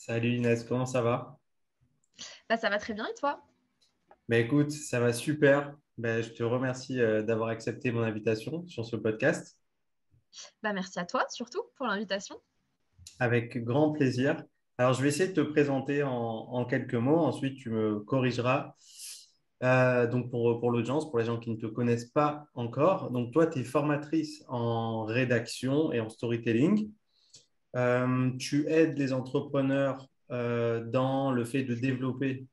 Salut Inès, comment ça va? Bah, ça va très bien et toi? Écoute, ça va super. Je te remercie d'avoir accepté mon invitation sur ce podcast. Bah, merci à toi surtout pour l'invitation. Avec grand plaisir. Alors, je vais essayer de te présenter en quelques mots. Ensuite, tu me corrigeras. Donc, pour l'audience, pour les gens qui ne te connaissent pas encore. Donc, toi, tu es formatrice en rédaction et en storytelling. Tu aides les entrepreneurs dans le fait de développer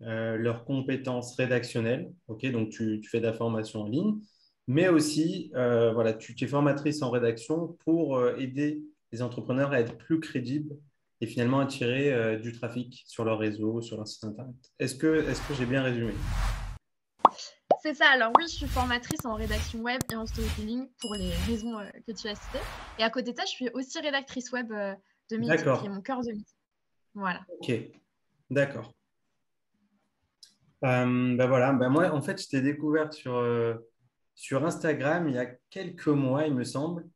leurs compétences rédactionnelles. Ok, donc tu fais de la formation en ligne, mais aussi voilà, tu es formatrice en rédaction pour aider les entrepreneurs à être plus crédibles et finalement attirer du trafic sur leur réseau, sur leur site internet. Est-ce que j'ai bien résumé? C'est ça, alors oui, je suis formatrice en rédaction web et en storytelling pour les raisons que tu as citées. Et à côté de ça, je suis aussi rédactrice web de métier, qui est D'accord. mon cœur de métier. Voilà. Ok. D'accord. Voilà. Moi, en fait, je t'ai découvert sur Instagram il y a quelques mois, il me semble.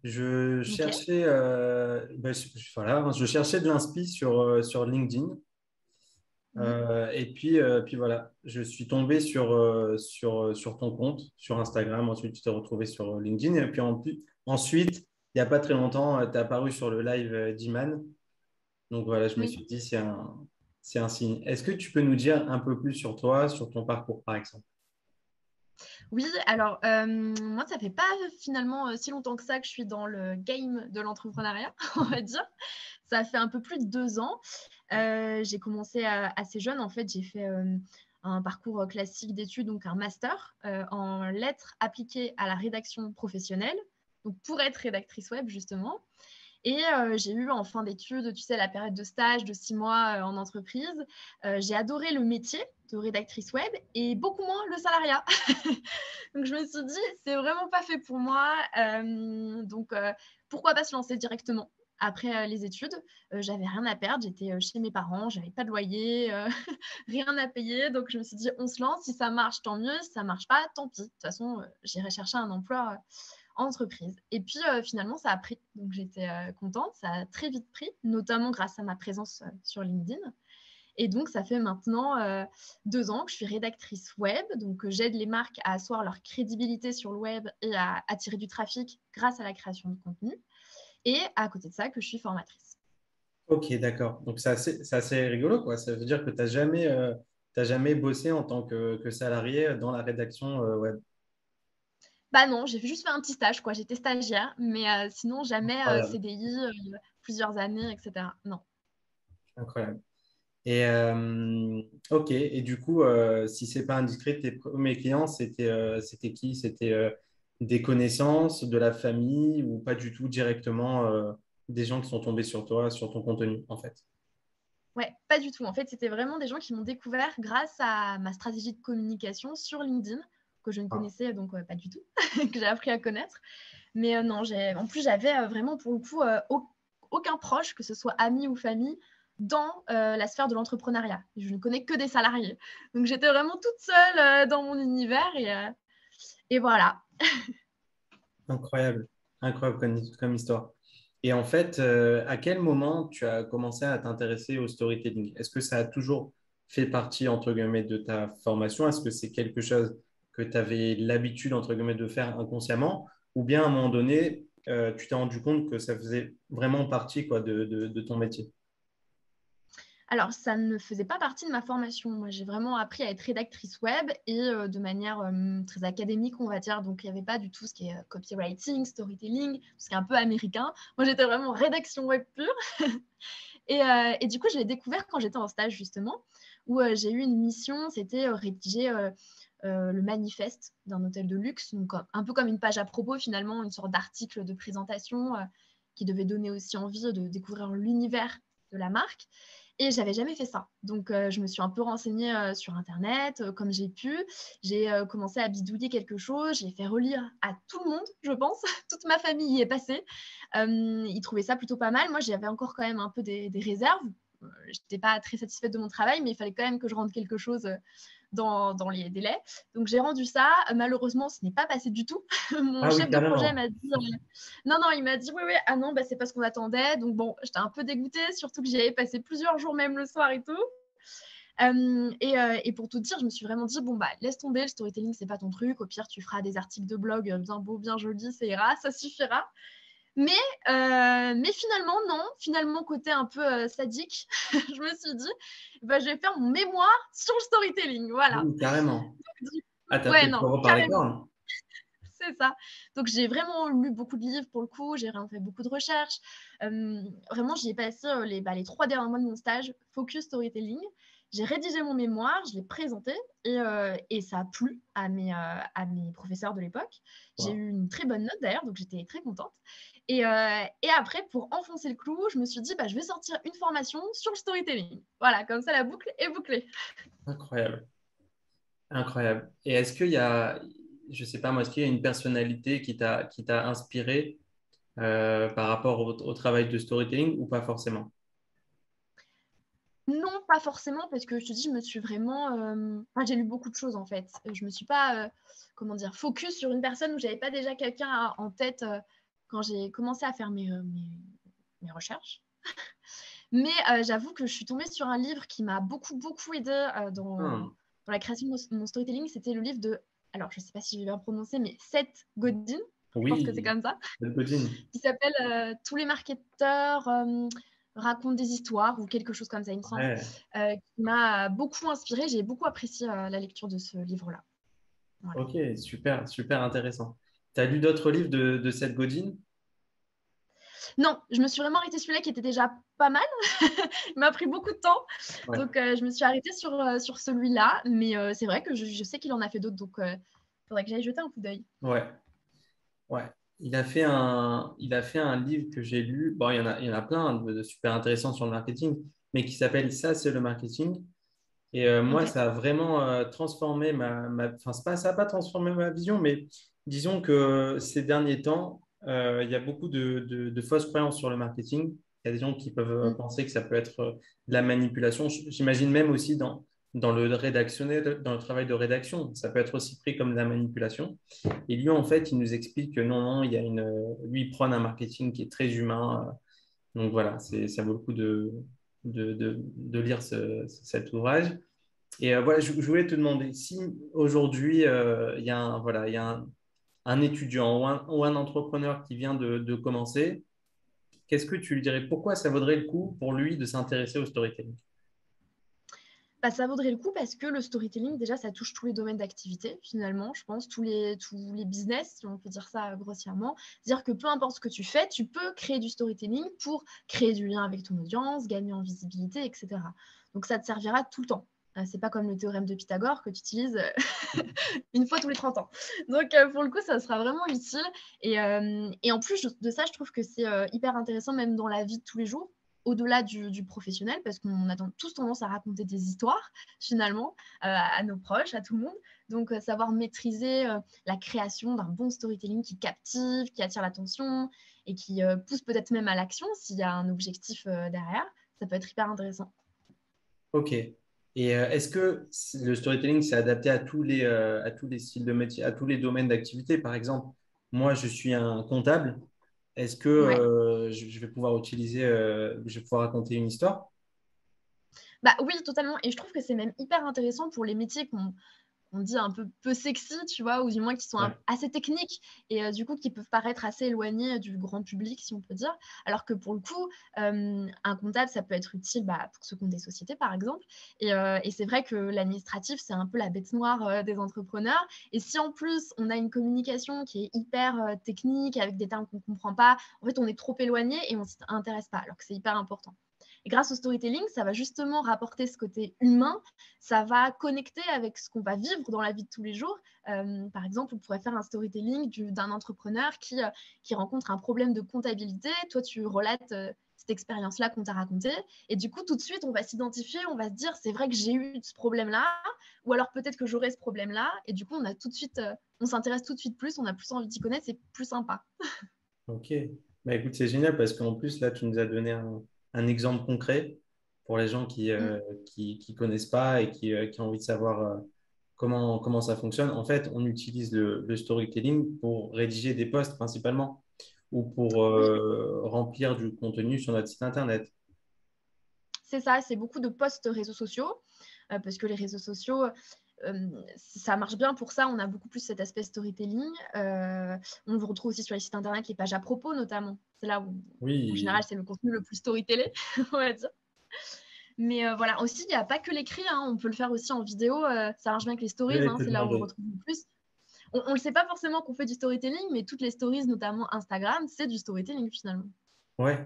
Je Ok. cherchais, voilà, je cherchais de l'inspi sur LinkedIn. Mhm. Et puis voilà, je suis tombé sur ton compte, sur Instagram. Ensuite, je t'ai retrouvé sur LinkedIn. Et puis ensuite, il n'y a pas très longtemps, tu es apparu sur le live d'Iman. Donc voilà, je me Oui. suis dit, c'est un signe. Est-ce que tu peux nous dire un peu plus sur toi, sur ton parcours, par exemple? Oui, alors moi, ça fait pas finalement si longtemps que ça que je suis dans le game de l'entrepreneuriat, on va dire. Ça fait un peu plus de 2 ans. J'ai commencé assez jeune. En fait, j'ai fait un parcours classique d'études, donc un master en lettres appliquées à la rédaction professionnelle, donc pour être rédactrice web, justement. Et j'ai eu en fin d'études, tu sais, la période de stage de 6 mois en entreprise. J'ai adoré le métier de rédactrice web et beaucoup moins le salariat. Donc, je me suis dit, c'est vraiment pas fait pour moi. Donc, pourquoi pas se lancer directement après les études. J'avais rien à perdre, j'étais chez mes parents, j'avais pas de loyer, rien à payer. Donc, je me suis dit, on se lance. Si ça marche, tant mieux. Si ça marche pas, tant pis. De toute façon, j'irai chercher un emploi en entreprise. Et puis, finalement, ça a pris. Donc, j'étais contente. Ça a très vite pris, notamment grâce à ma présence sur LinkedIn. Et donc, ça fait maintenant 2 ans que je suis rédactrice web. Donc, j'aide les marques à asseoir leur crédibilité sur le web et à attirer du trafic grâce à la création de contenu. Et à côté de ça, que je suis formatrice. Ok, d'accord. Donc c'est assez rigolo, quoi. Ça veut dire que tu t'as jamais bossé en tant que salarié dans la rédaction web. Bah non, j'ai juste fait un petit stage, quoi. J'étais stagiaire, mais sinon, jamais Incroyable. CDI, plusieurs années, etc. Non. Incroyable. Et ok. Et du coup, si c'est pas indiscret, tes premiers clients, c'était qui? C'était des connaissances, de la famille ou pas du tout directement des gens qui sont tombés sur toi, sur ton contenu, en fait. Ouais, pas du tout. En fait, c'était vraiment des gens qui m'ont découvert grâce à ma stratégie de communication sur LinkedIn, que je ne Ah, connaissais donc pas du tout, que j'ai appris à connaître. Mais non, en plus, j'avais vraiment pour le coup aucun proche, que ce soit ami ou famille, dans la sphère de l'entrepreneuriat. Je ne connais que des salariés. Donc, j'étais vraiment toute seule dans mon univers et voilà. incroyable. Incroyable comme histoire. Et en fait, à quel moment tu as commencé à t'intéresser au storytelling? Est-ce que ça a toujours fait partie, entre guillemets, de ta formation? Est-ce que c'est quelque chose que tu avais l'habitude, entre guillemets, de faire inconsciemment? Ou bien à un moment donné, tu t'es rendu compte que ça faisait vraiment partie, quoi, de ton métier? Alors, ça ne faisait pas partie de ma formation. Moi, j'ai vraiment appris à être rédactrice web et de manière très académique, on va dire. Donc, il n'y avait pas du tout ce qui est copywriting, storytelling, ce qui est un peu américain. Moi, j'étais vraiment rédaction web pure. Et du coup, je l'ai découvert quand j'étais en stage, justement, où j'ai eu une mission, c'était rédiger le manifeste d'un hôtel de luxe, donc un peu comme une page à propos, finalement, une sorte d'article de présentation qui devait donner aussi envie de découvrir l'univers de la marque. Et j'avais jamais fait ça. Donc, je me suis un peu renseignée sur Internet, comme j'ai pu. J'ai commencé à bidouiller quelque chose. J'ai fait relire à tout le monde, je pense. Toute ma famille y est passée. Ils trouvaient ça plutôt pas mal. Moi, j'avais encore quand même un peu des réserves. je n'étais pas très satisfaite de mon travail, mais il fallait quand même que je rende quelque chose dans les délais. Donc, j'ai rendu ça. Malheureusement, ce n'est pas passé du tout. Mon Ah oui, chef de projet carrément. m'a dit non, non, il m'a dit oui, oui, ah non, bah, c'est pas ce qu'on attendait. Donc, bon, j'étais un peu dégoûtée, surtout que j'y avais passé plusieurs jours, même le soir et tout. Et pour tout dire, je me suis vraiment dit, bon, bah, laisse tomber, le storytelling, c'est pas ton truc. Au pire, tu feras des articles de blog bien beaux, bien jolis, ça ira, ça suffira. Mais finalement, non. Finalement, côté un peu sadique, je me suis dit, bah, je vais faire mon mémoire sur le storytelling. Voilà. Oui, carrément. Donc, du Ah, coup, t'as pris ouais, le non, taureau par les carrément. cornes. C'est ça. Donc, j'ai vraiment lu beaucoup de livres pour le coup. J'ai fait beaucoup de recherches. Vraiment, j'y ai passé les 3 derniers mois de mon stage, focus storytelling. J'ai rédigé mon mémoire, je l'ai présenté et ça a plu à mes professeurs de l'époque. J'ai Wow. eu une très bonne note d'ailleurs, donc j'étais très contente. Et après, pour enfoncer le clou, je me suis dit, bah, je vais sortir une formation sur le storytelling. Voilà, comme ça, la boucle est bouclée. Incroyable. Incroyable. Et est-ce qu'il y a, je sais pas moi, est-ce qu'il y a une personnalité qui t'a inspiré par rapport au travail de storytelling ou pas forcément? Non, pas forcément, parce que je te dis, je me suis vraiment. Enfin, j'ai lu beaucoup de choses en fait. Je me suis pas, comment dire, focus sur une personne où j'avais pas déjà quelqu'un en tête quand j'ai commencé à faire mes recherches. Mais j'avoue que je suis tombée sur un livre qui m'a beaucoup, beaucoup aidé Hmm. dans la création de mon storytelling. C'était le livre de. Alors, je sais pas si je vais bien prononcer, mais Seth Godin, je pense que c'est Oui, comme ça, Seth Godin. qui s'appelle Tous les marketeurs racontent des histoires ou quelque chose comme ça, il me semble, Ouais. qui m'a beaucoup inspirée. J'ai beaucoup apprécié la lecture de ce livre-là. Voilà. Ok, super, super intéressant. Tu as lu d'autres livres de Seth Godin? Non, je me suis vraiment arrêtée celui-là qui était déjà pas mal. Il m'a pris beaucoup de temps. Ouais. Donc, je me suis arrêtée sur celui-là. Mais c'est vrai que je sais qu'il en a fait d'autres. Donc, il faudrait que j'aille jeter un coup d'œil. Ouais. Ouais. Il a fait un livre que j'ai lu. Bon, il y en a plein de super intéressants sur le marketing, mais qui s'appelle Ça, c'est le marketing. Et moi, Ok. ça a vraiment transformé enfin, ça n'a pas transformé ma vision, mais disons que ces derniers temps, il y a beaucoup de fausses croyances sur le marketing. Il y a des gens qui peuvent Mm. penser que ça peut être de la manipulation. J'imagine même aussi dans le rédactionnel, dans le travail de rédaction, ça peut être aussi pris comme de la manipulation. Et lui, en fait, il nous explique que non, non, lui, il prône un marketing qui est très humain. Donc voilà, ça vaut le coup de lire cet ouvrage. Et voilà, je voulais te demander si aujourd'hui, il y a voilà, il y a un étudiant ou un entrepreneur qui vient de commencer, qu'est-ce que tu lui dirais? Pourquoi ça vaudrait le coup pour lui de s'intéresser au storytelling? Bah, ça vaudrait le coup parce que le storytelling, déjà, ça touche tous les domaines d'activité, finalement, je pense, tous les business, si on peut dire ça grossièrement. C'est-à-dire que peu importe ce que tu fais, tu peux créer du storytelling pour créer du lien avec ton audience, gagner en visibilité, etc. Donc, ça te servira tout le temps. C'est pas comme le théorème de Pythagore que tu utilises une fois tous les 30 ans. Donc, pour le coup, ça sera vraiment utile. Et en plus de ça, je trouve que c'est hyper intéressant, même dans la vie de tous les jours, au-delà du professionnel, parce qu'on a tous tendance à raconter des histoires, finalement, à nos proches, à tout le monde. Donc, savoir maîtriser la création d'un bon storytelling qui captive, qui attire l'attention et qui pousse peut-être même à l'action s'il y a un objectif derrière, ça peut être hyper intéressant. Ok. Et est-ce que le storytelling s'est adapté à tous les styles de métier, à tous les domaines d'activité? Par exemple, moi, je suis un comptable. Est-ce que Ouais. je vais pouvoir je vais pouvoir raconter une histoire? Bah oui, totalement. Et je trouve que c'est même hyper intéressant pour les métiers on dit un peu sexy, tu vois, ou du moins qui sont Ouais. assez techniques et du coup qui peuvent paraître assez éloignés du grand public, si on peut dire. Alors que pour le coup, un comptable, ça peut être utile pour ce compte des sociétés, par exemple. Et c'est vrai que l'administratif, c'est un peu la bête noire des entrepreneurs. Et si en plus, on a une communication qui est hyper technique, avec des termes qu'on ne comprend pas, en fait, on est trop éloigné et on ne s'y intéresse pas, alors que c'est hyper important. Et grâce au storytelling, ça va justement rapporter ce côté humain, ça va connecter avec ce qu'on va vivre dans la vie de tous les jours. Par exemple, on pourrait faire un storytelling d'un entrepreneur qui rencontre un problème de comptabilité. Toi, tu relates cette expérience-là qu'on t'a racontée. Et du coup, tout de suite, on va s'identifier, on va se dire, c'est vrai que j'ai eu ce problème-là, ou alors peut-être que j'aurai ce problème-là. Et du coup, on a tout de suite, on s'intéresse tout de suite plus, on a plus envie d'y connaître, c'est plus sympa. Ok. Bah, écoute, c'est génial parce qu'en plus, là, tu nous as donné un exemple concret. pour les gens Mm. qui connaissent pas et qui ont envie de savoir comment ça fonctionne. En fait, on utilise le storytelling pour rédiger des posts principalement ou pour Oui, remplir du contenu sur notre site internet. c'est ça, c'est beaucoup de posts réseaux sociaux, parce que les réseaux sociaux, ça marche bien pour ça. On a beaucoup plus cet aspect storytelling. On vous retrouve aussi sur les sites internet, les pages à propos notamment. C'est là où, en Oui, général, c'est le contenu le plus storytellé, on va dire. Mais voilà, aussi, il n'y a pas que l'écrit, hein. On peut le faire aussi en vidéo. Ça marche bien avec les je stories, vais hein. te C'est là où on le demander. retrouve le plus. On ne le sait pas forcément qu'on fait du storytelling, mais toutes les stories, notamment Instagram, c'est du storytelling finalement. Ouais,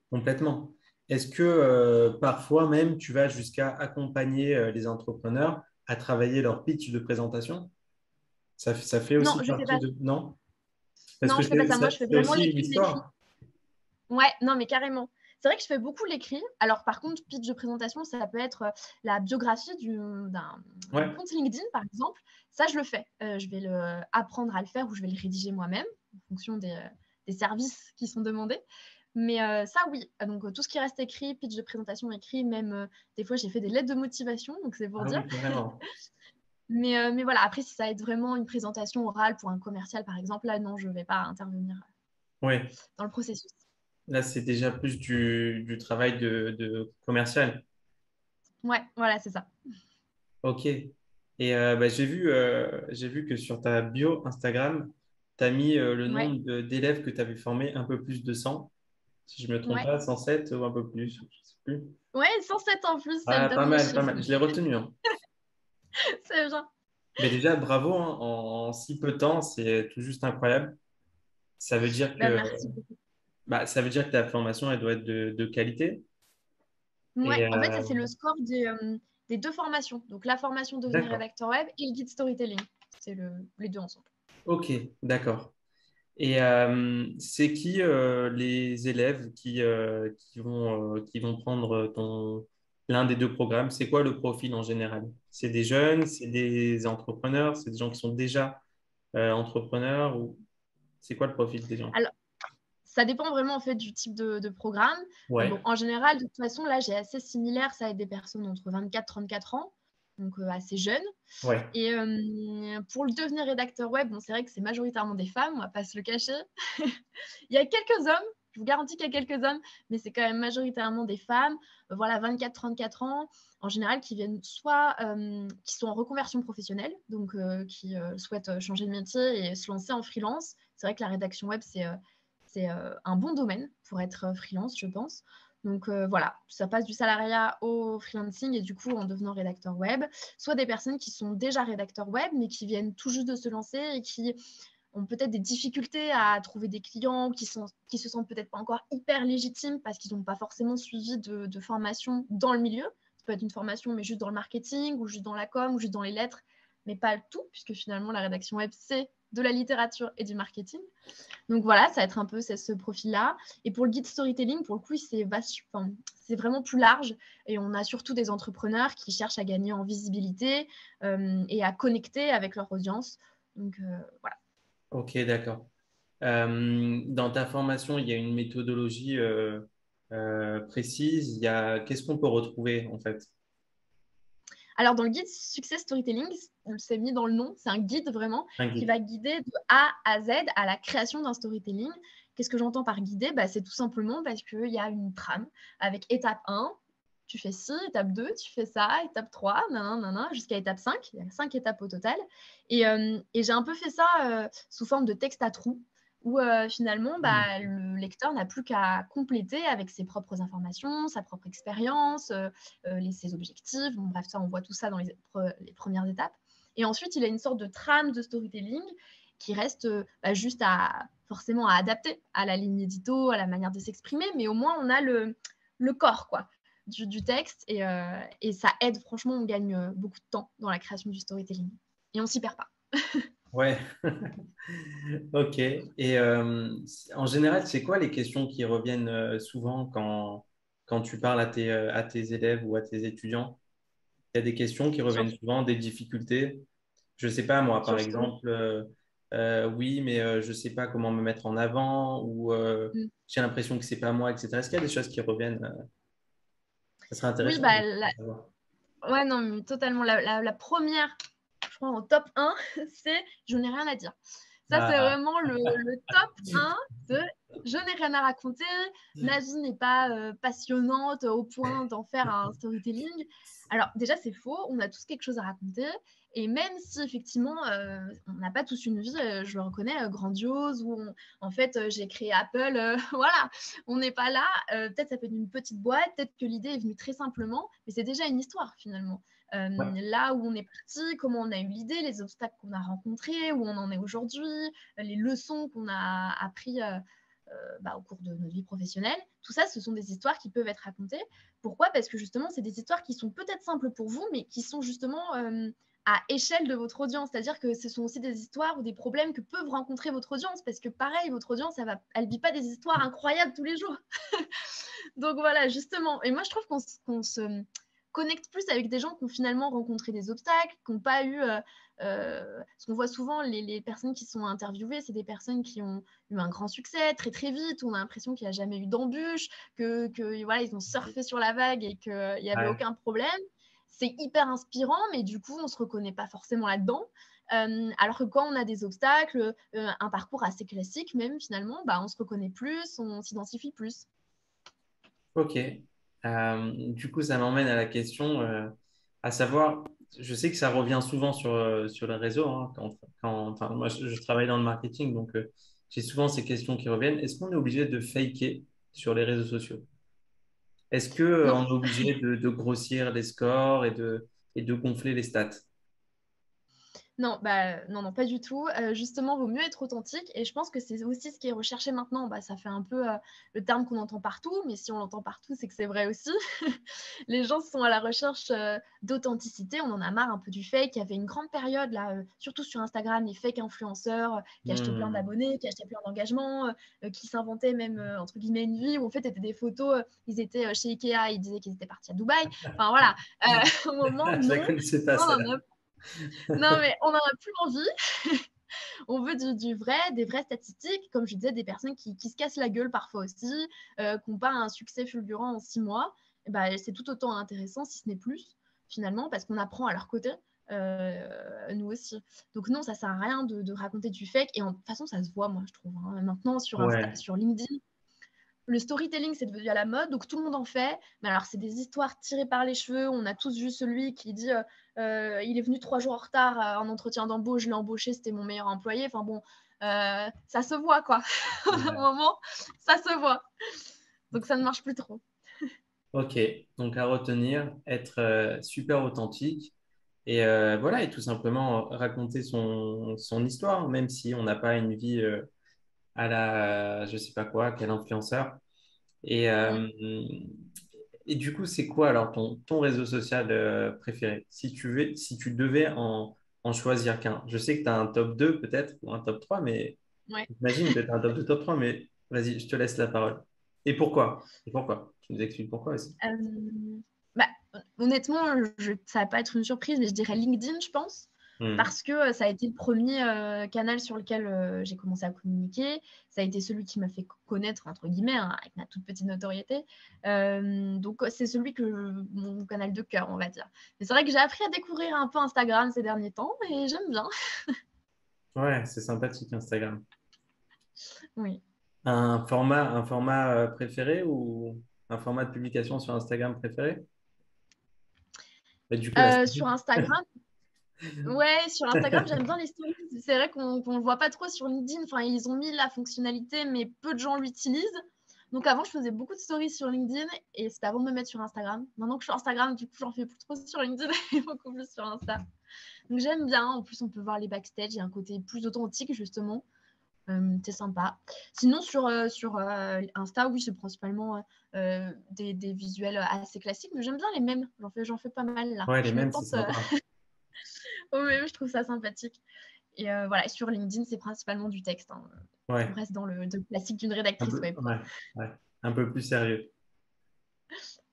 complètement. Est-ce que parfois même tu vas jusqu'à accompagner les entrepreneurs à travailler leur pitch de présentation? Ça fait Non, aussi je fais partie pas. de... Non? Parce Non, que je fais pas ça. Moi, je fais c'est vraiment aussi une l'écrit de l'écrit. histoire. Ouais, non, mais carrément. C'est vrai que je fais beaucoup l'écrit. Alors, par contre, pitch de présentation, ça peut être la biographie d'un Ouais. compte LinkedIn, par exemple. Ça, je le fais. Je vais apprendre à le faire ou je vais le rédiger moi-même en fonction des services qui sont demandés. Mais ça, oui. Donc, tout ce qui reste écrit, pitch de présentation écrit, même des fois, j'ai fait des lettres de motivation, donc c'est pour Ah dire. oui, carrément. Mais voilà, après, si ça va être vraiment une présentation orale pour un commercial, par exemple, là, non, je ne vais pas intervenir Ouais. dans le processus. Là, c'est déjà plus du travail de commercial. Ouais, voilà, c'est ça. Ok. Et bah, j'ai vu que sur ta bio Instagram, tu as mis le Ouais, nombre d'élèves que tu avais formés, un peu plus de 100. Si je ne me trompe ouais. pas, 107 ou un peu plus, je sais plus. Ouais, 107 en plus, c'est le Ah, pas dernier mal, pas chiffre. mal. Je l'ai retenu, hein. C'est bien. Mais déjà, bravo, hein. En si peu de temps, c'est tout juste incroyable. Ça veut dire Bah, que, merci beaucoup. ça veut dire que ta formation, elle doit être de qualité. Ouais, Et en fait, ça, c'est le score des deux formations. Donc, la formation devenir d'accord. rédacteur web et le guide storytelling. C'est les deux ensemble. Ok, d'accord. Et c'est qui les élèves qui vont prendre l'un des deux programmes? C'est quoi le profil en général? C'est des jeunes, c'est des entrepreneurs, c'est des gens qui sont déjà entrepreneurs ou c'est quoi le profil des gens? Alors, ça dépend vraiment en fait du type de programme. Bon, Ouais, en général, de toute façon, là, j'ai assez similaire. Ça va être des personnes entre 24 et 34 ans, donc assez jeunes. ouais. Et pour le devenir rédacteur web, bon, c'est vrai que c'est majoritairement des femmes, on va pas se le cacher. Il y a quelques hommes, je vous garantis qu'il y a quelques hommes, mais c'est quand même majoritairement des femmes, voilà, 24-34 ans, en général, qui viennent soit, qui sont en reconversion professionnelle, donc qui souhaitent changer de métier et se lancer en freelance. C'est vrai que la rédaction web, c'est un bon domaine pour être freelance, je pense. Donc voilà, ça passe du salariat au freelancing et du coup en devenant rédacteur web, soit des personnes qui sont déjà rédacteurs web mais qui viennent tout juste de se lancer et qui ont peut-être des difficultés à trouver des clients, qui se sentent peut-être pas encore hyper légitimes parce qu'ils n'ont pas forcément suivi de formation dans le milieu. Ça peut être une formation, mais juste dans le marketing, ou juste dans la com, ou juste dans les lettres, mais pas le tout, puisque finalement, la rédaction web, c'est de la littérature et du marketing. Donc voilà, ça va être un peu ce profil-là. Et pour le guide storytelling, pour le coup, c'est vraiment plus large. Et on a surtout des entrepreneurs qui cherchent à gagner en visibilité et à connecter avec leur audience. Donc voilà. Ok, d'accord. Dans ta formation, il y a une méthodologie précise. Qu'est-ce qu'on peut retrouver en fait? Alors, dans le guide Success Storytelling, c'est mis dans le nom, c'est un guide vraiment Un qui guide. va guider de A à Z à la création d'un storytelling. Qu'est-ce que j'entends par guider? C'est tout simplement parce qu'il y a une trame avec étape 1, tu fais ci, étape 2, tu fais ça, étape 3, nanana, jusqu'à étape 5. Il y a 5 étapes au total. Et j'ai un peu fait ça sous forme de texte à trous où finalement, le lecteur n'a plus qu'à compléter avec ses propres informations, sa propre expérience, ses objectifs. Bon, bref, ça, on voit tout ça dans les premières étapes. Et ensuite, il a une sorte de trame de storytelling qui reste juste forcément à adapter à la ligne édito, à la manière de s'exprimer, mais au moins, on a le corps quoi, du texte et ça aide, franchement, on gagne beaucoup de temps dans la création du storytelling. Et on s'y perd pas. Ouais. Ok. Et en général, c'est quoi les questions qui reviennent souvent quand tu parles à tes élèves ou à tes étudiants? Il y a des questions qui Sur, reviennent souvent, des difficultés. Je sais pas, moi, sur par le story. exemple, oui, mais je sais pas comment me mettre en avant ou Mm. j'ai l'impression que c'est pas moi, etc. Est-ce qu'il y a des choses qui reviennent Ça serait Oui, intéressant bah, de savoir. ouais, non, mais totalement. La première, je crois en top 1, c'est je n'ai rien à dire. Ça, c'est Ah, vraiment le top 1 de je n'ai rien à raconter, ma vie n'est pas passionnante au point d'en faire un storytelling. Alors, déjà, c'est faux, on a tous quelque chose à raconter. Et même si effectivement, on n'a pas tous une vie, je le reconnais, grandiose, où en fait, j'ai créé Apple, voilà, on n'est pas là. Peut-être ça peut être une petite boîte, peut-être que l'idée est venue très simplement, mais c'est déjà une histoire finalement. ouais, Là où on est parti, comment on a eu l'idée, les obstacles qu'on a rencontrés, où on en est aujourd'hui, les leçons qu'on a apprises au cours de notre vie professionnelle. Tout ça, ce sont des histoires qui peuvent être racontées. Pourquoi? Parce que justement, c'est des histoires qui sont peut-être simples pour vous, mais qui sont justement à échelle de votre audience. C'est-à-dire que ce sont aussi des histoires ou des problèmes que peuvent rencontrer votre audience. Parce que pareil, votre audience, elle ne vit pas des histoires incroyables tous les jours. Donc voilà, justement. Et moi, je trouve qu'on se connecte plus avec des gens qui ont finalement rencontré des obstacles, qui n'ont pas eu. Ce qu'on voit souvent, les personnes qui sont interviewées, c'est des personnes qui ont eu un grand succès très très vite. On a l'impression qu'il n'y a jamais eu d'embûche, que voilà, ils ont surfé sur la vague et qu'il n'y avait ouais. aucun problème. C'est hyper inspirant, mais du coup, on ne se reconnaît pas forcément là-dedans. Alors que quand on a des obstacles, un parcours assez classique même finalement, bah, on se reconnaît plus, on s'identifie plus. Ok. Du coup, ça m'emmène à la question, à savoir, je sais que ça revient souvent sur les réseaux, hein, enfin, moi, je travaille dans le marketing, donc j'ai souvent ces questions qui reviennent. Est-ce qu'on est obligé de faker sur les réseaux sociaux? Est-ce que, Non, on est obligé de grossir les scores et de gonfler les stats? non, bah, non, non, pas du tout. Justement, vaut mieux être authentique et je pense que c'est aussi ce qui est recherché maintenant. Bah, ça fait un peu, le terme qu'on entend partout, mais si on l'entend partout, c'est que c'est vrai aussi. Les gens sont à la recherche, d'authenticité. On en a marre un peu du fake. Il y avait une grande période là, surtout sur Instagram, les fake influenceurs, qui achetaient plein Hmm. d'abonnés, qui achetaient plein d'engagements, qui s'inventaient même, entre guillemets «une vie» où en fait, c'était des photos, ils étaient, chez Ikea, ils disaient qu'ils étaient partis à Dubaï. Enfin voilà, au moment Je la non, connaissais pas, on ça. en a non, mais on n'en a plus envie. On veut du vrai, des vraies statistiques, comme je disais, des personnes qui se cassent la gueule parfois aussi, qui n'ont pas un succès fulgurant en 6 mois. Et bah, c'est tout autant intéressant, si ce n'est plus, finalement, parce qu'on apprend à leur côté, nous aussi. Donc non, ça sert à rien de raconter du fake. Et de toute façon, ça se voit, moi, je trouve, hein. Maintenant, sur Ouais. sur LinkedIn, le storytelling, c'est devenu à la mode, donc tout le monde en fait. Mais alors, c'est des histoires tirées par les cheveux. On a tous vu celui qui dit il est venu 3 jours en retard à un entretien d'embauche, je l'ai embauché, c'était mon meilleur employé. Enfin bon, ça se voit, quoi. À un Ouais. moment, ça se voit. Donc, ça ne marche plus trop. Ok, donc à retenir, être super authentique et voilà, et tout simplement raconter son histoire, même si on n'a pas une vie à la, je sais pas quoi, quel influenceur. Et, Mm. euh, et du coup, c'est quoi alors ton réseau social préféré? Si tu devais en choisir qu'un. Je sais que tu as un top 2 peut-être, ou un top 3, mais Ouais. j'imagine que tu as un top 2, top 3, mais vas-y, je te laisse la parole. Et pourquoi? Et pourquoi? Tu nous expliques pourquoi aussi. Bah, honnêtement, ça va pas être une surprise, mais je dirais LinkedIn, je pense. Hmm. Parce que ça a été le premier canal sur lequel j'ai commencé à communiquer. Ça a été celui qui m'a fait connaître, entre guillemets, hein, avec ma toute petite notoriété. Donc, c'est celui mon canal de cœur, on va dire. Mais c'est vrai que j'ai appris à découvrir un peu Instagram ces derniers temps et j'aime bien. Ouais, c'est sympathique Instagram. Oui. Un format préféré ou un format de publication sur Instagram préféré? Mais du coup, la Sur story. Instagram, ouais, sur Instagram, j'aime bien les stories. C'est vrai qu'on le voit pas trop sur LinkedIn. Enfin, ils ont mis la fonctionnalité, mais peu de gens l'utilisent. Donc avant, je faisais beaucoup de stories sur LinkedIn et c'était avant de me mettre sur Instagram. Maintenant que je suis sur Instagram, du coup, j'en fais plus trop sur LinkedIn et beaucoup plus sur Insta. Donc j'aime bien. En plus, on peut voir les backstage. Il y a un côté plus authentique, justement. C'est sympa. Sinon, sur Insta, oui, c'est principalement des visuels assez classiques, mais j'aime bien les mêmes. J'en fais pas mal là. Ouais, les Je me mêmes, c'est tente sympa. au même, je trouve ça sympathique. Et voilà, sur LinkedIn, c'est principalement du texte, hein. On Ouais, reste dans le classique d'une un rédactrice peu, web, quoi. ouais, ouais, un peu plus sérieux.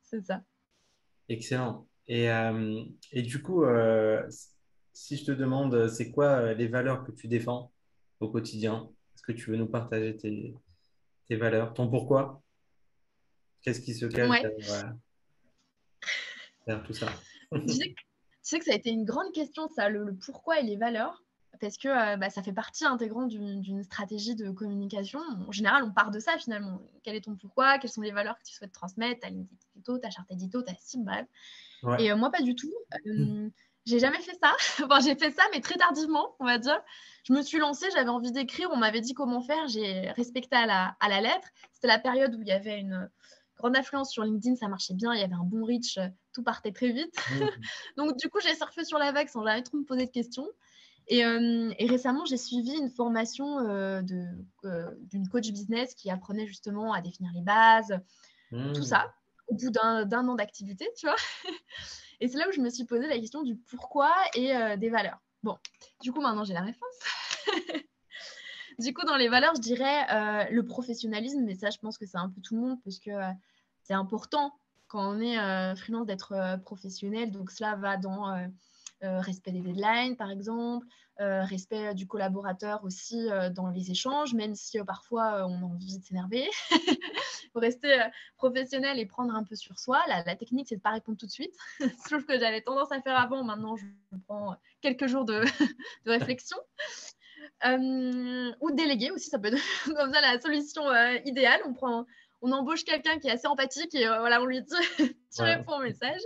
C'est ça. Excellent. Et du coup, si je te demande, c'est quoi les valeurs que tu défends au quotidien? Est-ce que tu veux nous partager tes valeurs, ton pourquoi? Qu'est-ce qui se cache Ouais. derrière? Voilà. faire tout ça. Tu sais que ça a été une grande question, ça, le pourquoi et les valeurs, parce que bah, ça fait partie intégrante d'une stratégie de communication. En général, on part de ça finalement. Quel est ton pourquoi? Quelles sont les valeurs que tu souhaites transmettre? Ta ligne édito, ta charte édito, ta cible, bref. Ouais. Et moi, pas du tout. J'ai jamais fait ça. Enfin, j'ai fait ça, mais très tardivement, on va dire. Je me suis lancée, j'avais envie d'écrire, on m'avait dit comment faire, j'ai respecté à la lettre. C'était la période où il y avait une grande affluence sur LinkedIn, ça marchait bien, il y avait un bon reach, tout partait très vite. Donc, du coup, j'ai surfé sur la vague sans jamais trop me poser de questions. Et récemment, j'ai suivi une formation d'une coach business qui apprenait justement à définir les bases, tout Hmm. ça, au bout d'un an d'activité, tu vois. Et c'est là où je me suis posé la question du pourquoi et des valeurs. Bon, du coup, maintenant, j'ai la réponse. Du coup, dans les valeurs, je dirais le professionnalisme, mais ça, je pense que c'est un peu tout le monde, parce que c'est important quand on est freelance d'être professionnel. Donc, cela va dans respect des deadlines, par exemple, respect du collaborateur aussi dans les échanges, même si parfois on a envie de s'énerver. Il faut rester professionnel et prendre un peu sur soi. La technique, c'est de ne pas répondre tout de suite. Sauf que j'avais tendance à faire avant. Maintenant, je prends quelques jours de réflexion. Ou déléguer aussi, ça peut être comme ça la solution idéale. On embauche quelqu'un qui est assez empathique et voilà, on lui dit tu Ouais. réponds au message.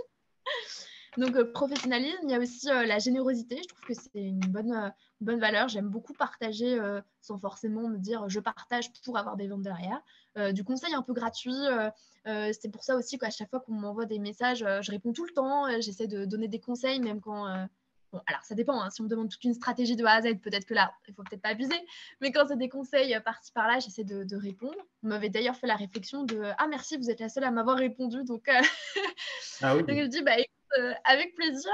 Donc, professionnalisme, il y a aussi la générosité. Je trouve que c'est une bonne valeur. J'aime beaucoup partager sans forcément me dire je partage pour avoir des ventes derrière. Du conseil un peu gratuit. C'est pour ça aussi qu'à chaque fois qu'on m'envoie des messages, je réponds tout le temps. J'essaie de donner des conseils, même quand. Bon, alors ça dépend. Hein. Si on me demande toute une stratégie de A à Z, peut-être que là, il faut peut-être pas abuser. Mais quand c'est des conseils par-ci par-là, j'essaie de répondre. On m'avait d'ailleurs fait la réflexion de ah merci, vous êtes la seule à m'avoir répondu. Donc, Ah donc je oui. dis bah avec plaisir.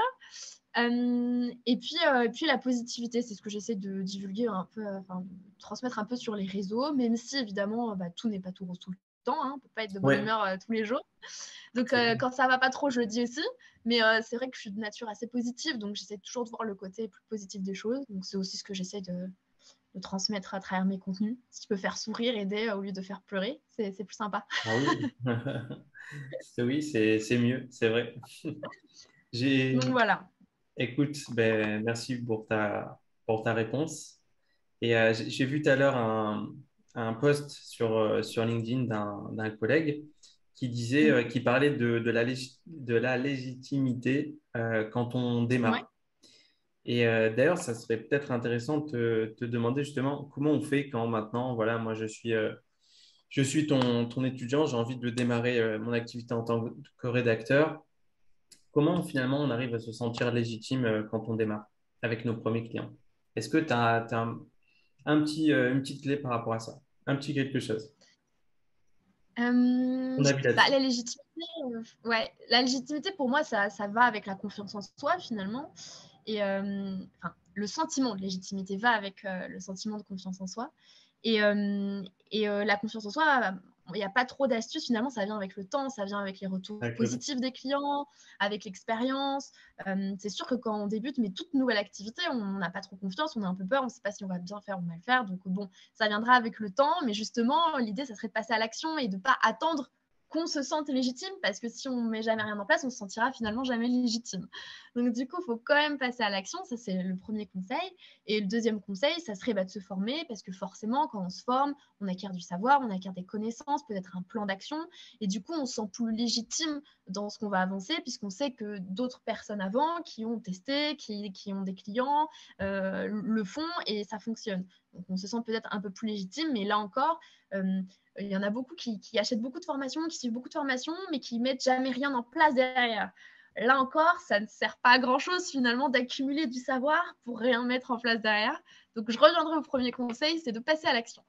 Et puis la positivité, c'est ce que j'essaie de divulguer un peu, enfin, de transmettre un peu sur les réseaux, même si évidemment bah, tout n'est pas tout rose tout le temps, hein, on ne peut pas être de bonne Ouais. humeur tous les jours. Donc C'est quand ça va pas trop, je le dis aussi, mais c'est vrai que je suis de nature assez positive, donc j'essaie toujours de voir le côté plus positif des choses. Donc c'est aussi ce que j'essaie de transmettre à travers mes contenus. Si tu peux faire sourire, aider au lieu de faire pleurer, c'est plus sympa. Ah oui. Oui, c'est mieux, c'est vrai. Donc J'ai, voilà. écoute, ben, merci pour ta réponse. Et j'ai vu tout à l'heure un post sur LinkedIn d'un collègue qui disait, Mhm. qui parlait de la légitimité quand on Ouais. démarre. Et d'ailleurs, ça serait peut-être intéressant de te demander justement comment on fait quand maintenant, voilà, moi je suis ton étudiant, j'ai envie de démarrer mon activité en tant que rédacteur. Comment finalement on arrive à se sentir légitime quand on démarre avec nos premiers clients? Est-ce que tu as, une petite clé par rapport à ça? Un petit quelque chose? Ton avis Bah, là-dessus? la légitimité, ouais, la légitimité pour moi, ça va avec la confiance en soi finalement. Et enfin, le sentiment de légitimité va avec le sentiment de confiance en soi. Et, la confiance en soi, il n'y a pas trop d'astuces finalement, ça vient avec le temps, ça vient avec les retours Avec le... positifs des clients, avec l'expérience. C'est sûr que quand on débute, mais toute nouvelle activité, on n'a pas trop confiance, on a un peu peur, on ne sait pas si on va bien faire ou mal faire. Donc bon, ça viendra avec le temps, mais justement, l'idée, ça serait de passer à l'action et de ne pas attendre qu'on se sente légitime, parce que si on ne met jamais rien en place, on se sentira finalement jamais légitime. Donc du coup, il faut quand même passer à l'action, ça c'est le premier conseil. Et le deuxième conseil, ça serait de se former, parce que forcément, quand on se forme, on acquiert du savoir, on acquiert des connaissances, peut-être un plan d'action, et du coup, on se sent plus légitime dans ce qu'on va avancer, puisqu'on sait que d'autres personnes avant, qui ont testé, qui ont des clients, le font, et ça fonctionne. Donc on se sent peut-être un peu plus légitime, mais là encore, il y en a beaucoup qui achètent beaucoup de formations, qui suivent beaucoup de formations, mais qui mettent jamais rien en place derrière. Là encore, ça ne sert pas à grand-chose finalement d'accumuler du savoir pour rien mettre en place derrière. Donc je reviendrai au premier conseil, c'est de passer à l'action.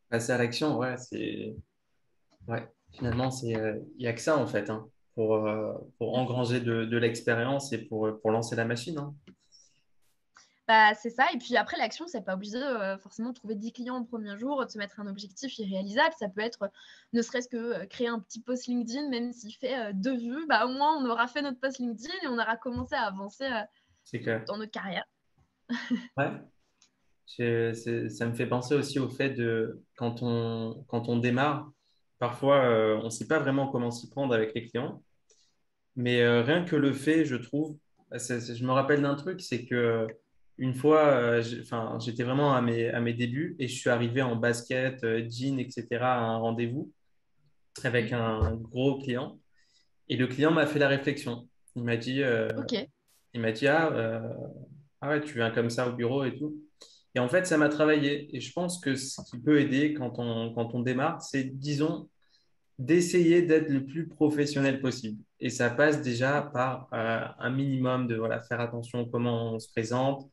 Passer à l'action, ouais, c'est... Ouais, finalement, il n'y a que ça en fait, hein, pour engranger de l'expérience et pour lancer la machine, hein. Bah, c'est ça. Et puis après, l'action, c'est pas obligé forcément de trouver 10 clients au premier jour, de se mettre un objectif irréalisable. Ça peut être ne serait-ce que créer un petit post LinkedIn, même s'il fait 2 vues, bah, au moins on aura fait notre post LinkedIn et on aura commencé à avancer C'est clair. dans notre carrière. Ouais. Ça me fait penser aussi au fait de quand on démarre, parfois on ne sait pas vraiment comment s'y prendre avec les clients. Mais rien que le fait, je trouve, je me rappelle d'un truc, c'est que une fois, j'étais vraiment à mes débuts et je suis arrivé en basket, jean, etc. à un rendez-vous avec Mhm. un gros client. Et le client m'a fait la réflexion. Il m'a dit, Ok. ah ouais, tu viens comme ça au bureau et tout. Et en fait, ça m'a travaillé. Et je pense que ce qui peut aider quand on démarre, c'est, disons, d'essayer d'être le plus professionnel possible. Et ça passe déjà par un minimum de voilà, faire attention à comment on se présente.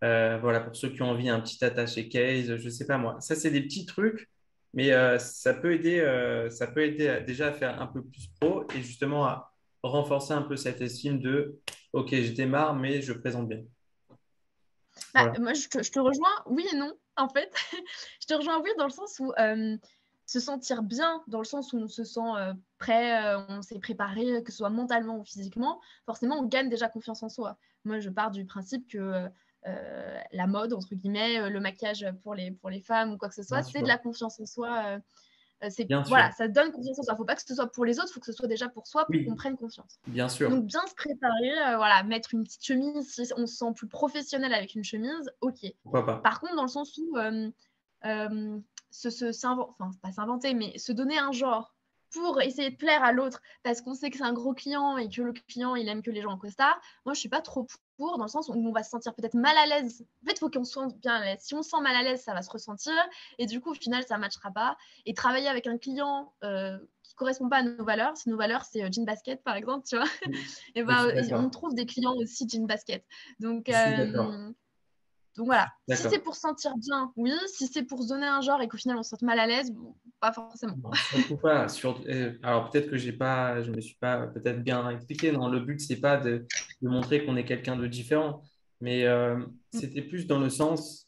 Voilà, pour ceux qui ont envie, un petit attaché case, je sais pas moi. Ça, c'est des petits trucs, mais ça peut aider déjà à faire un peu plus pro et justement à renforcer un peu cette estime de OK, je démarre, mais je présente bien. Bah, Voilà. moi, je te rejoins, oui et non, en fait. Je te rejoins, oui, dans le sens où se sentir bien, dans le sens où on se sent prêt, on s'est préparé, que ce soit mentalement ou physiquement, forcément, on gagne déjà confiance en soi. Moi, je pars du principe que la mode, entre guillemets, le maquillage pour les femmes ou quoi que ce soit, Bien c'est de sûr. la confiance en soi. Bien sûr. Voilà, ça donne confiance en soi. Il ne faut pas que ce soit pour les autres, il faut que ce soit déjà pour soi pour qu'on Oui, prenne confiance. bien sûr. Donc, bien se préparer, voilà, mettre une petite chemise, si on se sent plus professionnel avec une chemise, ok. Pourquoi pas? Par contre, dans le sens où euh, enfin, pas s'inventer, mais se donner un genre pour essayer de plaire à l'autre parce qu'on sait que c'est un gros client et que le client il aime que les gens en costard, moi je suis pas trop pour, dans le sens où on va se sentir peut-être mal à l'aise. En fait, il faut qu'on se sente bien à l'aise. Si on se sent mal à l'aise, ça va se ressentir et du coup, au final, ça ne matchera pas. Et travailler avec un client qui correspond pas à nos valeurs, si nos valeurs c'est jean basket par exemple, tu vois, et Je suis ben on d'accord. trouve des clients aussi jean basket. Donc, Je suis d'accord. donc Je voilà, suis si c'est d'accord. pour se sentir bien, oui. Si c'est pour se donner un genre et qu'au final on se sente mal à l'aise, bon, pas forcément. Non, surtout pas. Alors peut-être que je me suis pas peut-être bien expliqué. Non, le but c'est pas de montrer qu'on est quelqu'un de différent, mais c'était plus dans le sens,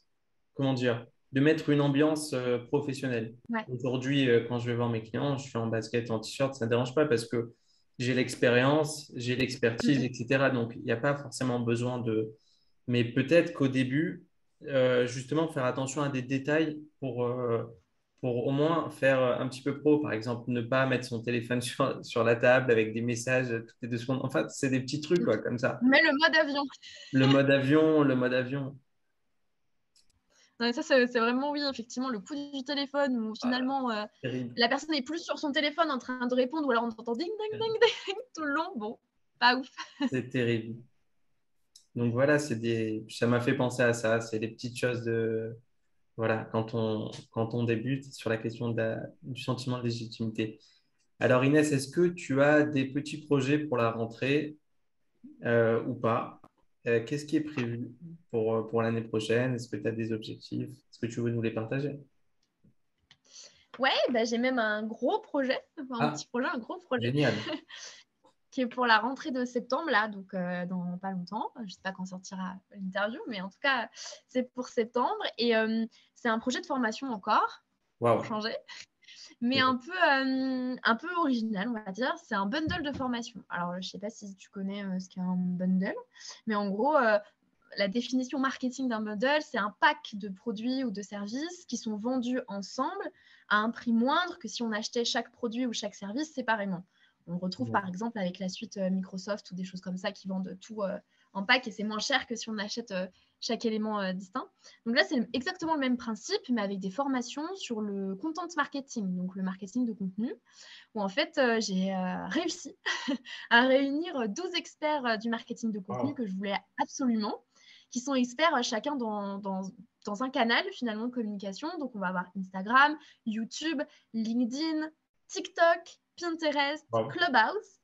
comment dire, de mettre une ambiance professionnelle. Ouais. Aujourd'hui, quand je vais voir mes clients, je suis en basket, en t-shirt, ça ne dérange pas parce que j'ai l'expérience, j'ai l'expertise, Mm-mm. etc. Donc il n'y a pas forcément besoin de. Mais peut-être qu'au début, justement, faire attention à des détails pour au moins faire un petit peu pro. Par exemple, ne pas mettre son téléphone sur la table avec des messages toutes les 2 secondes. En fait, c'est des petits trucs, quoi, comme ça. Mais le mode avion. Le mode avion. Non, mais ça, c'est vraiment, oui, effectivement, le coup du téléphone où Ah, finalement terrible. la personne est plus sur son téléphone en train de répondre ou alors on entend ding, ding, ding, ding tout le long. Bon, pas ouf. C'est terrible. Donc voilà, ça m'a fait penser à ça. C'est des petites choses voilà, quand on débute sur la question du sentiment de légitimité. Alors Inès, est-ce que tu as des petits projets pour la rentrée ou pas? Qu'est-ce qui est prévu pour l'année prochaine? Est-ce que tu as des objectifs? Est-ce que tu veux nous les partager? Ouais, bah, j'ai même un gros projet, enfin, un Ah, petit projet, un gros projet, génial. qui est pour la rentrée de septembre, là, donc dans pas longtemps. Je ne sais pas quand sortira l'interview, mais en tout cas, c'est pour septembre. Et c'est un projet de formation encore, pour Waouh. changer, mais un peu original, on va dire. C'est un bundle de formation. Alors, je ne sais pas si tu connais ce qu'est un bundle, mais en gros, la définition marketing d'un bundle, c'est un pack de produits ou de services qui sont vendus ensemble à un prix moindre que si on achetait chaque produit ou chaque service séparément. On retrouve par exemple avec la suite Microsoft ou des choses comme ça qui vendent tout en pack et c'est moins cher que si on achète chaque élément distinct. Donc là, c'est exactement le même principe, mais avec des formations sur le content marketing, donc le marketing de contenu, où en fait, j'ai réussi à réunir 12 experts du marketing de contenu Waouh. que je voulais absolument, qui sont experts chacun dans un canal finalement de communication. Donc, on va avoir Instagram, YouTube, LinkedIn, TikTok, Pinterest, Waouh. Clubhouse.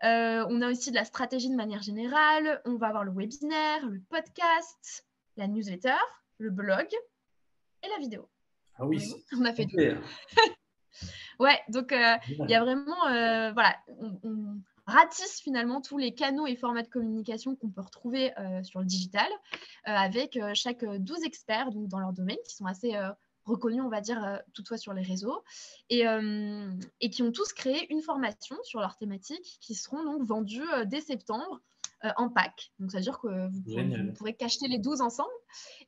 On a aussi de la stratégie de manière générale. On va avoir le webinaire, le podcast, la newsletter, le blog et la vidéo. Ah oui, Oui, c'est on a fait tout. complet. Ouais, donc il y a Génial. vraiment, voilà, on ratisse finalement tous les canaux et formats de communication qu'on peut retrouver sur le digital, avec chaque 12 experts donc, dans leur domaine, qui sont assez reconnus, on va dire, toutefois sur les réseaux, et qui ont tous créé une formation sur leur thématique, qui seront donc vendues dès septembre en pack. Donc, ça veut dire que vous ne Génial. pourrez qu'acheter les 12 ensemble.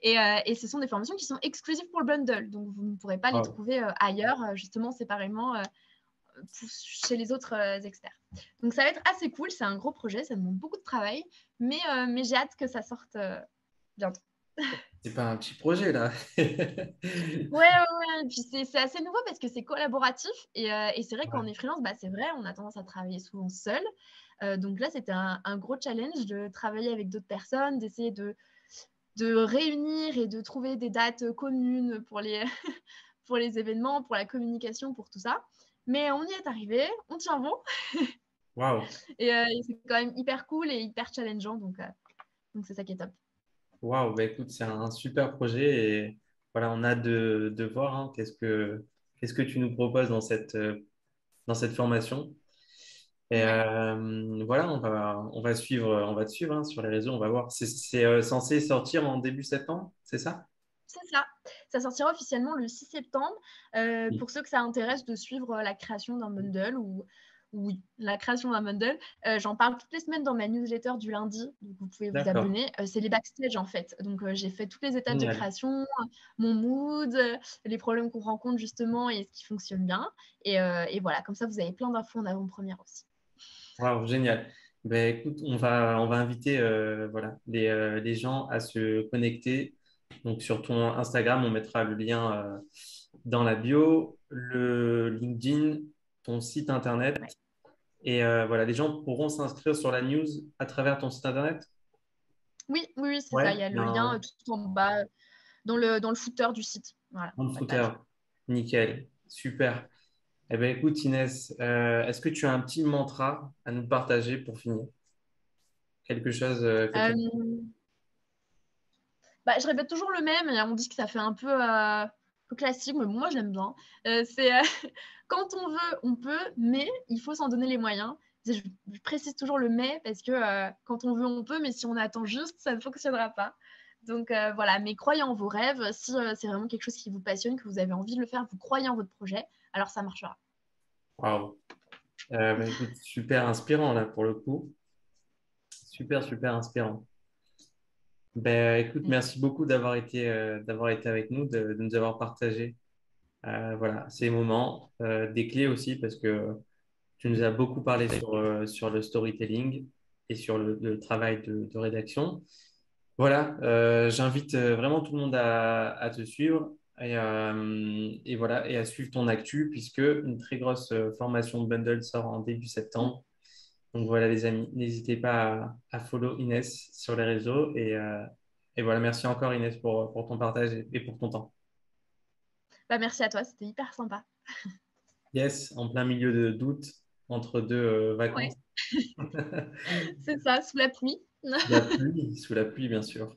Et ce sont des formations qui sont exclusives pour le bundle. Donc, vous ne pourrez pas les Waouh. trouver ailleurs, justement, séparément, chez les autres experts. Donc, ça va être assez cool. C'est un gros projet. Ça demande beaucoup de travail. Mais j'ai hâte que ça sorte bientôt. C'est pas un petit projet là. Ouais. Et puis, c'est assez nouveau parce que c'est collaboratif. Et c'est vrai Ouais. quand on est freelance, c'est vrai, on a tendance à travailler souvent seul. Donc là, c'était un gros challenge de travailler avec d'autres personnes, d'essayer de réunir et de trouver des dates communes pour les, pour les événements, pour la communication, pour tout ça. Mais on y est arrivé, on tient bon. Waouh. Et c'est quand même hyper cool et hyper challengeant. Donc c'est ça qui est top. Waouh. Bah, écoute, c'est un super projet et voilà, on a de voir hein, qu'est-ce que tu nous proposes dans cette formation. Et Ouais, voilà, on va te suivre hein, sur les réseaux, on va voir. C'est censé sortir en début septembre, c'est ça? c'est ça. Ça sortira officiellement le 6 septembre. Oui. Pour ceux que ça intéresse de suivre la création d'un bundle ou oui, la création d'un bundle. J'en parle toutes les semaines dans ma newsletter du lundi, donc vous pouvez vous D'accord, abonner. C'est les backstage en fait. Donc j'ai fait toutes les étapes de génial. création, mon mood, les problèmes qu'on rencontre justement et ce qui fonctionne bien. Et voilà, comme ça vous avez plein d'infos en avant-première aussi. Waouh, génial. Ben, écoute, on va inviter voilà, les gens à se connecter. Donc, sur ton Instagram, on mettra le lien dans la bio, le LinkedIn, ton site internet. Ouais. Et voilà, les gens pourront s'inscrire sur la news à travers ton site internet. Oui, c'est ça. Ouais, Il y a il y a le lien un, tout en bas dans le footer du site. Voilà, un la footer. page. Nickel, super. Eh ben, écoute, Inès, est-ce que tu as un petit mantra à nous partager pour finir? Quelque chose que tu... Euh, je répète toujours le même et on dit que ça fait un peu classique, mais moi je l'aime bien. C'est quand on veut, on peut, mais il faut s'en donner les moyens. Je précise toujours le mais parce que quand on veut, on peut, mais si on attend juste, ça ne fonctionnera pas. Donc voilà, mais croyez en vos rêves. Si c'est vraiment quelque chose qui vous passionne, que vous avez envie de le faire, vous croyez en votre projet, alors ça marchera. Waouh. Bah, écoute, super inspirant là pour le coup. Super, super inspirant. Ben, écoute, Mm. merci beaucoup d'avoir été avec nous, de nous avoir partagé voilà, ces moments, des clés aussi, parce que tu nous as beaucoup parlé sur le storytelling et sur le travail de rédaction. Voilà, j'invite vraiment tout le monde à te suivre et voilà, et à suivre ton actu, puisque une très grosse formation de bundle sort en début septembre. Donc voilà, les amis, n'hésitez pas à follow Inès sur les réseaux. Et voilà, merci encore Inès pour ton partage et pour ton temps. Merci à toi, c'était hyper sympa. Yes, en plein milieu de d'août, entre deux vacances. Ouais, c'est ça, sous la pluie. Sous la pluie, bien sûr.